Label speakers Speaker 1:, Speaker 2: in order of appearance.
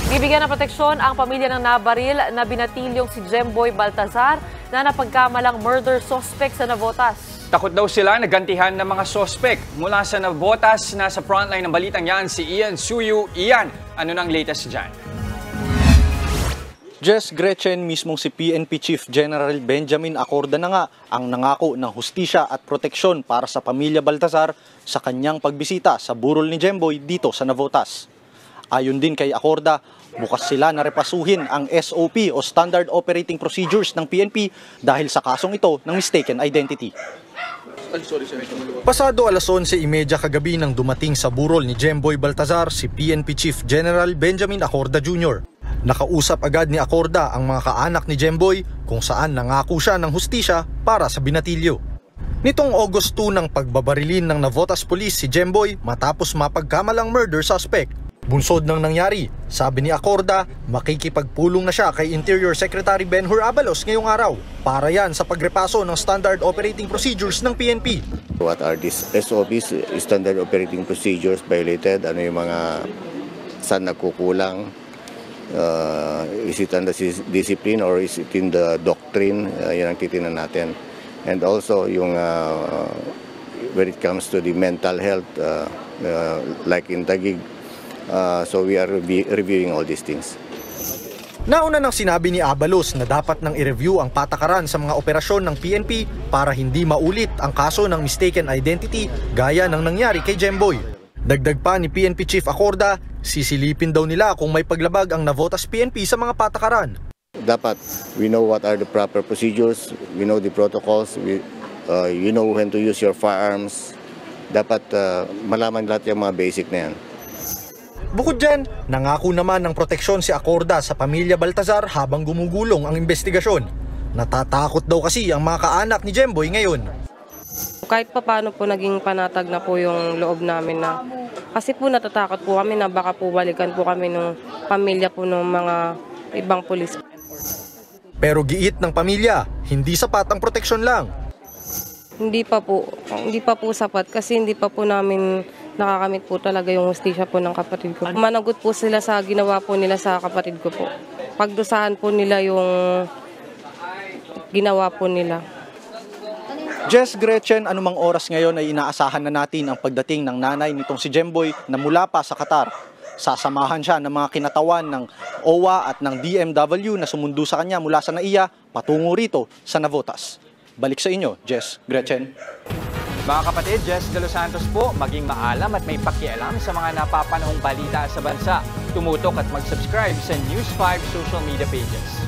Speaker 1: Bibigyan ng proteksyon ang pamilya ng nabaril na binatilyong si Jemboy Baltazar na napagkamalang murder suspect sa Navotas.
Speaker 2: Takot daw sila na gantihan ng mga suspect. Mula sa Navotas, nasa frontline ng balitang yan si Ian Suyu. Ian, ano nang latest dyan?
Speaker 3: Jess, Gretchen, mismong si PNP Chief General Benjamin Acorda na nga ang nangako ng hustisya at proteksyon para sa pamilya Baltazar sa kanyang pagbisita sa burol ni Jemboy dito sa Navotas. Ayon din kay Acorda, bukas sila na repasuhin ang SOP o Standard Operating Procedures ng PNP dahil sa kasong ito ng mistaken identity. Pasado alas 11:30 kagabi nang dumating sa burol ni Jemboy Baltazar si PNP Chief General Benjamin Acorda Jr. Nakausap agad ni Acorda ang mga kaanak ni Jemboy kung saan nangako siya ng hustisya para sa binatilyo. Nitong August 2 ng pagbabarilin ng Navotas Police si Jemboy matapos mapagkamalang murder suspect. Bunsod ng nangyari, sabi ni Acorda, makikipagpulong na siya kay Interior Secretary Benhur Abalos ngayong araw para yan sa pagrepaso ng Standard Operating Procedures ng PNP.
Speaker 4: What are these SOPs, Standard Operating Procedures violated? Ano yung mga saan nagkukulang? Is it under discipline or is it in the doctrine? Yan ang titingnan natin. And also yung when it comes to the mental health, like in Taguig, so we are reviewing all these things.
Speaker 3: Nauna nang sinabi ni Abalos na dapat nang i-review ang patakaran sa mga operasyon ng PNP para hindi maulit ang kaso ng mistaken identity gaya ng nangyari kay Jemboy. Dagdag pa ni PNP Chief Acorda, sisilipin daw nila kung may paglabag ang Navotas PNP sa mga patakaran.
Speaker 4: Dapat we know what are the proper procedures, we know the protocols, you know when to use your firearms. Dapat malaman lahat yung mga basic na yan.
Speaker 3: Bukod dyan, nangako naman ng proteksyon si Acorda sa pamilya Baltazar habang gumugulong ang investigasyon. Natatakot daw kasi ang mga kaanak ni Jemboy ngayon.
Speaker 5: Kahit pa paano po naging panatag na po yung loob namin na kasi po natatakot po kami na baka po balikan po kami ng pamilya po ng mga ibang pulis.
Speaker 3: Pero giit ng pamilya, hindi sapat ang proteksyon lang.
Speaker 5: Hindi pa po sapat kasi hindi pa po namin nakakamit po talaga yung hustisya po ng kapatid ko. Managot po sila sa ginawa po nila sa kapatid ko po. Pagdusahan po nila yung ginawa po nila.
Speaker 3: Jess, Gretchen, anumang oras ngayon ay inaasahan na natin ang pagdating ng nanay nitong si Jemboy na mula pa sa Qatar. Sasamahan siya ng mga kinatawan ng OWA at ng DMW na sumundo sa kanya mula sa NAIA patungo rito sa Navotas. Balik sa inyo, Jess, Gretchen.
Speaker 2: Mga kapatid, Jess De Los Santos po, maging maalam at may pakialam sa mga napapanahong balita sa bansa. Tumutok at mag-subscribe sa News 5 social media pages.